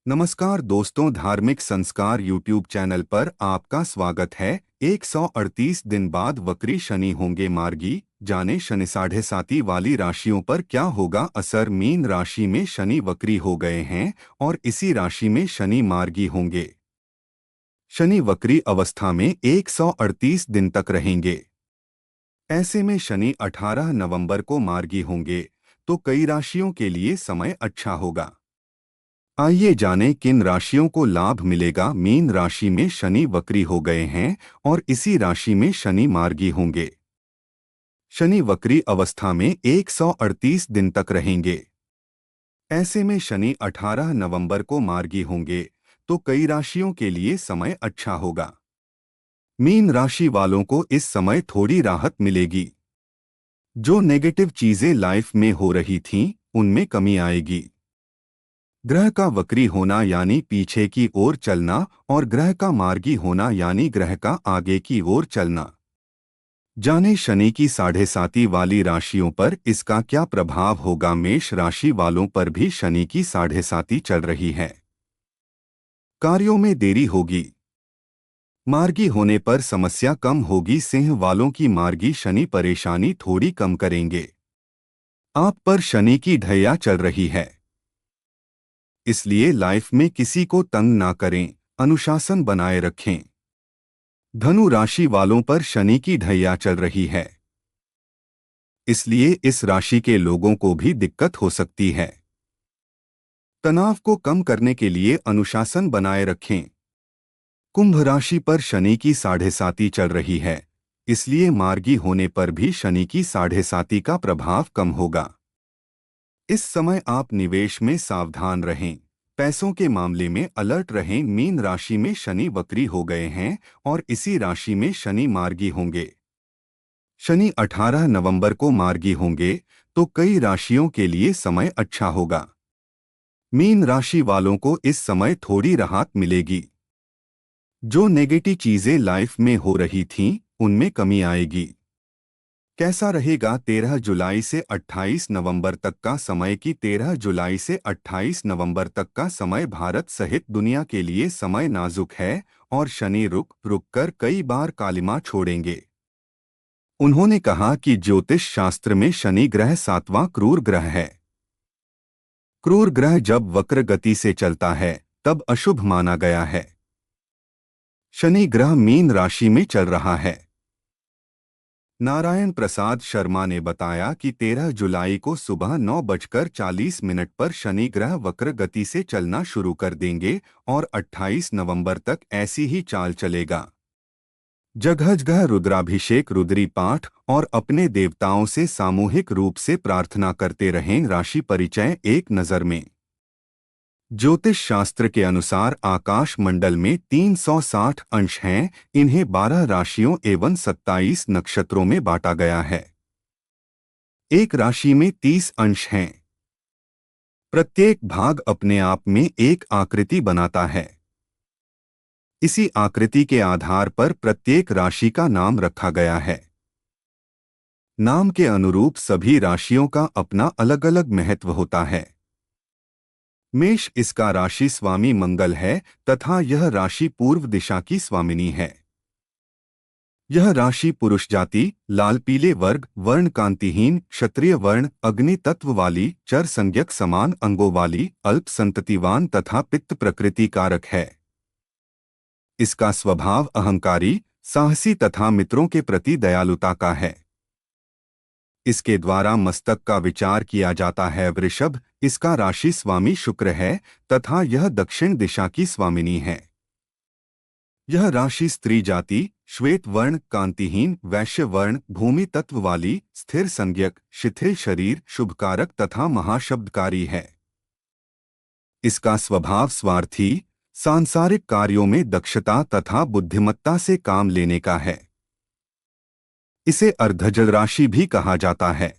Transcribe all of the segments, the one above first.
नमस्कार दोस्तों, धार्मिक संस्कार यूट्यूब चैनल पर आपका स्वागत है। 138 दिन बाद वक्री शनि होंगे मार्गी। जाने शनि साढ़े साती वाली राशियों पर क्या होगा असर। मीन राशि में शनि वक्री हो गए हैं और इसी राशि में शनि मार्गी होंगे। शनि वक्री अवस्था में 138 दिन तक रहेंगे। ऐसे में शनि 18 नवंबर को मार्गी होंगे, तो कई राशियों के लिए समय अच्छा होगा। आइए जानें किन राशियों को लाभ मिलेगा। मीन राशि में शनि वक्री हो गए हैं और इसी राशि में शनि मार्गी होंगे। शनि वक्री अवस्था में 138 दिन तक रहेंगे। ऐसे में शनि 18 नवंबर को मार्गी होंगे, तो कई राशियों के लिए समय अच्छा होगा। मीन राशि वालों को इस समय थोड़ी राहत मिलेगी। जो नेगेटिव चीजें लाइफ में हो रही थीं, उनमें कमी आएगी। ग्रह का वक्री होना यानी पीछे की ओर चलना और ग्रह का मार्गी होना यानी ग्रह का आगे की ओर चलना। जाने शनि की साढ़े साती वाली राशियों पर इसका क्या प्रभाव होगा। मेष राशि वालों पर भी शनि की साढ़े साती चल रही है। कार्यों में देरी होगी। मार्गी होने पर समस्या कम होगी। सिंह वालों की मार्गी शनि परेशानी थोड़ी कम करेंगे। आप पर शनि की ढैया चल रही है, इसलिए लाइफ में किसी को तंग ना करें, अनुशासन बनाए रखें। धनु राशि वालों पर शनि की ढैया चल रही है, इसलिए इस राशि के लोगों को भी दिक्कत हो सकती है। तनाव को कम करने के लिए अनुशासन बनाए रखें। कुंभ राशि पर शनि की साढ़े साती चल रही है, इसलिए मार्गी होने पर भी शनि की साढ़े साती का प्रभाव कम होगा। इस समय आप निवेश में सावधान रहें, पैसों के मामले में अलर्ट रहें। मीन राशि में शनि वक्री हो गए हैं और इसी राशि में शनि मार्गी होंगे। शनि 18 नवंबर को मार्गी होंगे, तो कई राशियों के लिए समय अच्छा होगा। मीन राशि वालों को इस समय थोड़ी राहत मिलेगी। जो नेगेटिव चीजें लाइफ में हो रही थीं, उनमें कमी आएगी। कैसा रहेगा 13 जुलाई से 28 नवंबर तक का समय। की 13 जुलाई से 28 नवंबर तक का समय भारत सहित दुनिया के लिए समय नाजुक है और शनि रुक रुक कर कई बार कालिमा छोड़ेंगे। उन्होंने कहा कि ज्योतिष शास्त्र में शनि ग्रह 7वां क्रूर ग्रह है। क्रूर ग्रह जब वक्र गति से चलता है तब अशुभ माना गया है। शनि ग्रह मीन राशि में चल रहा है। नारायण प्रसाद शर्मा ने बताया कि 13 जुलाई को सुबह 9:40 पर शनि ग्रह वक्र गति से चलना शुरू कर देंगे और 28 नवंबर तक ऐसी ही चाल चलेगा। जगह जगह रुद्राभिषेक, रुद्री पाठ और अपने देवताओं से सामूहिक रूप से प्रार्थना करते रहें। राशि परिचय। एक नज़र में ज्योतिष शास्त्र के अनुसार आकाश मंडल में 360 अंश हैं। इन्हें 12 राशियों एवं 27 नक्षत्रों में बांटा गया है। एक राशि में 30 अंश हैं। प्रत्येक भाग अपने आप में एक आकृति बनाता है। इसी आकृति के आधार पर प्रत्येक राशि का नाम रखा गया है। नाम के अनुरूप सभी राशियों का अपना अलग अलग महत्व होता है। मेष इसका राशि स्वामी मंगल है तथा यह राशि पूर्व दिशा की स्वामिनी है। यह राशि पुरुष जाति, लाल पीले वर्ग, वर्ण कांतिहीन, क्षत्रिय वर्ण, अग्नि तत्व वाली, चर संज्ञक समान अंगों वाली, अल्प संततिवान तथा पित्त प्रकृति कारक है। इसका स्वभाव अहंकारी, साहसी तथा मित्रों के प्रति दयालुता का है। इसके द्वारा मस्तक का विचार किया जाता है। वृषभ इसका राशि स्वामी शुक्र है तथा यह दक्षिण दिशा की स्वामिनी है। यह राशि स्त्री जाति, श्वेत वर्ण, कांतिहीन, वैश्य वर्ण, भूमि तत्व वाली, स्थिर संज्ञक, शिथिल शरीर, शुभकारक तथा महाशब्दकारी है। इसका स्वभाव स्वार्थी, सांसारिक कार्यों में दक्षता तथा बुद्धिमत्ता से काम लेने का है। इसे अर्धजल राशि भी कहा जाता है।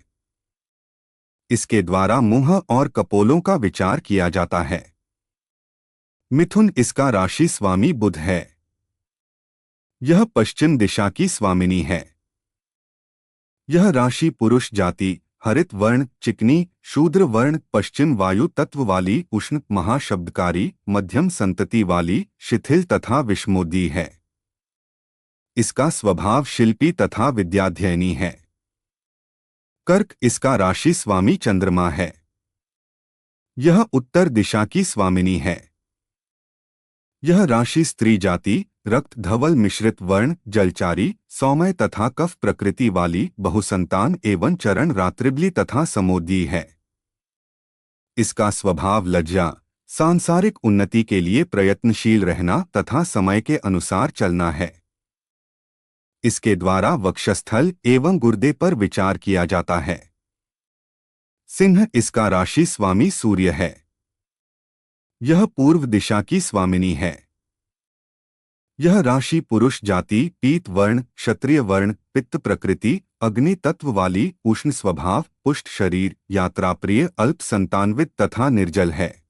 इसके द्वारा मुंह और कपोलों का विचार किया जाता है। मिथुन इसका राशि स्वामी बुध है। यह पश्चिम दिशा की स्वामिनी है। यह राशि पुरुष जाति, हरित वर्ण चिकनी, शूद्र वर्ण पश्चिम वायु तत्व वाली उष्ण महाशब्दकारी, मध्यम संतति वाली शिथिल तथा विषमोदी है। इसका स्वभाव शिल्पी तथा विद्याध्ययनी है। कर्क इसका राशि स्वामी चंद्रमा है। यह उत्तर दिशा की स्वामिनी है। यह राशि स्त्री जाति, रक्त धवल मिश्रित वर्ण, जलचारी, सौम्य तथा कफ प्रकृति वाली, बहुसंतान एवं चरण रात्रिबली तथा समोदी है। इसका स्वभाव लज्जा, सांसारिक उन्नति के लिए प्रयत्नशील रहना तथा समय के अनुसार चलना है। इसके द्वारा वक्षस्थल एवं गुर्दे पर विचार किया जाता है। सिंह इसका राशि स्वामी सूर्य है। यह पूर्व दिशा की स्वामिनी है। यह राशि पुरुष जाति, पीत वर्ण, क्षत्रिय वर्ण, पित्त प्रकृति, अग्नि तत्व वाली, उष्ण स्वभाव, पुष्ट शरीर, यात्राप्रिय, अल्प संतानवित तथा निर्जल है।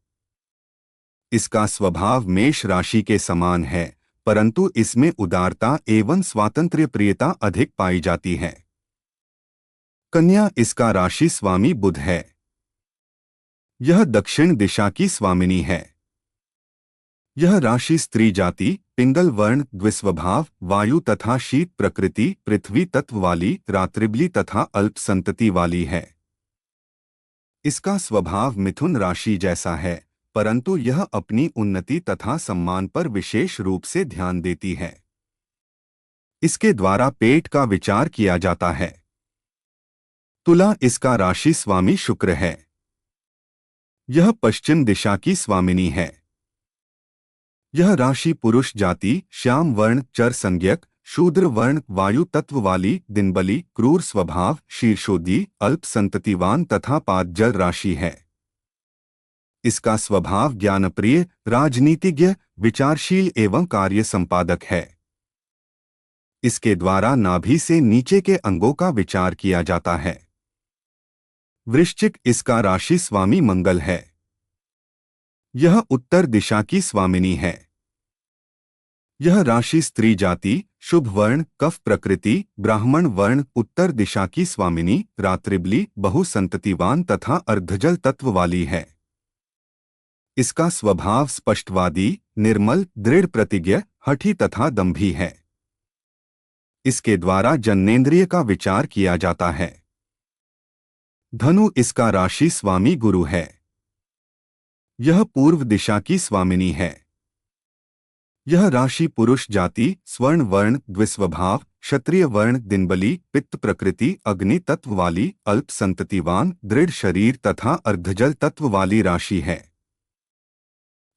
इसका स्वभाव मेष राशि के समान है, परंतु इसमें उदारता एवं स्वातंत्र्य प्रियता अधिक पाई जाती है। कन्या इसका राशि स्वामी बुध है। यह दक्षिण दिशा की स्वामिनी है। यह राशि स्त्री जाति, पिंगल वर्ण, द्विस्वभाव, वायु तथा शीत प्रकृति, पृथ्वी तत्व वाली, रात्रिबली तथा अल्प संतति वाली है। इसका स्वभाव मिथुन राशि जैसा है, परंतु यह अपनी उन्नति तथा सम्मान पर विशेष रूप से ध्यान देती है। इसके द्वारा पेट का विचार किया जाता है। तुला इसका राशि स्वामी शुक्र है। यह पश्चिम दिशा की स्वामिनी है। यह राशि पुरुष जाति, श्याम वर्ण, चर संज्ञक, शूद्र वर्ण, वायु तत्व वाली, दिनबली, क्रूर स्वभाव, शीर्षोदी, अल्प संततिवान तथा पादजल राशि है। इसका स्वभाव ज्ञानप्रिय, राजनीतिज्ञ, विचारशील एवं कार्य संपादक है। इसके द्वारा नाभि से नीचे के अंगों का विचार किया जाता है। वृश्चिक इसका राशि स्वामी मंगल है। यह उत्तर दिशा की स्वामिनी है। यह राशि स्त्री जाति, शुभ वर्ण, कफ प्रकृति, ब्राह्मण वर्ण, उत्तर दिशा की स्वामिनी, रात्रिबली, बहुसंततिवान तथा अर्धजल तत्व वाली है। इसका स्वभाव स्पष्टवादी, निर्मल, दृढ़ प्रतिज्ञ, हठी तथा दंभी है। इसके द्वारा जन्नेन्द्रिय का विचार किया जाता है। धनु इसका राशि स्वामी गुरु है। यह पूर्व दिशा की स्वामिनी है। यह राशि पुरुष जाति, स्वर्ण वर्ण, द्विस्वभाव, क्षत्रिय वर्ण, दिनबली, पित्त प्रकृति, अग्नि तत्व वाली, अल्प संततिवान, दृढ़ शरीर तथा अर्धजल तत्व वाली राशि है।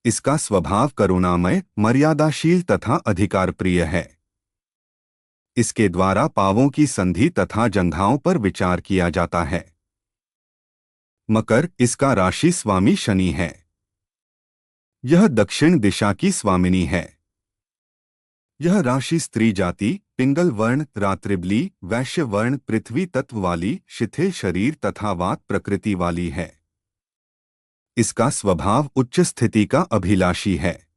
इसका स्वभाव करुणामय, मर्यादाशील तथा अधिकारप्रिय है। इसके द्वारा पावों की संधि तथा जंघाओं पर विचार किया जाता है। मकर इसका राशि स्वामी शनि है। यह दक्षिण दिशा की स्वामिनी है। यह राशि स्त्री जाति, पिंगल वर्ण, रात्रिबली, वैश्य वर्ण, पृथ्वी तत्व वाली, शिथिल शरीर तथा वात प्रकृति वाली है। इसका स्वभाव उच्च स्थिति का अभिलाषी है।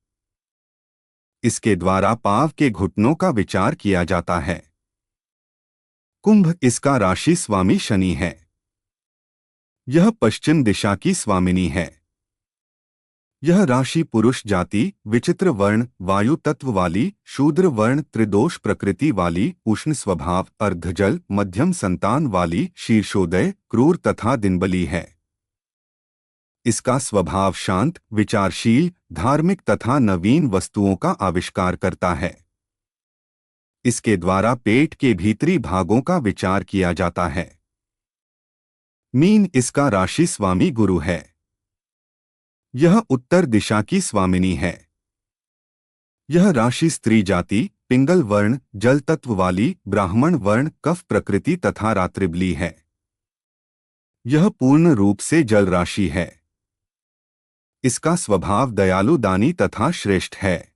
इसके द्वारा पांव के घुटनों का विचार किया जाता है। कुंभ इसका राशि स्वामी शनि है। यह पश्चिम दिशा की स्वामिनी है। यह राशि पुरुष जाति, विचित्र वर्ण, वायु तत्व वाली, शूद्र वर्ण, त्रिदोष प्रकृति वाली, उष्ण स्वभाव, अर्धजल, मध्यम संतान वाली, शीर्षोदय, क्रूर तथा दिनबली है। इसका स्वभाव शांत, विचारशील, धार्मिक तथा नवीन वस्तुओं का आविष्कार करता है। इसके द्वारा पेट के भीतरी भागों का विचार किया जाता है। मीन इसका राशि स्वामी गुरु है। यह उत्तर दिशा की स्वामिनी है। यह राशि स्त्री जाति, पिंगल वर्ण, जल तत्व वाली, ब्राह्मण वर्ण, कफ प्रकृति तथा रात्रिबली है। यह पूर्ण रूप से जल राशि है। इसका स्वभाव दयालु, दानी तथा श्रेष्ठ है।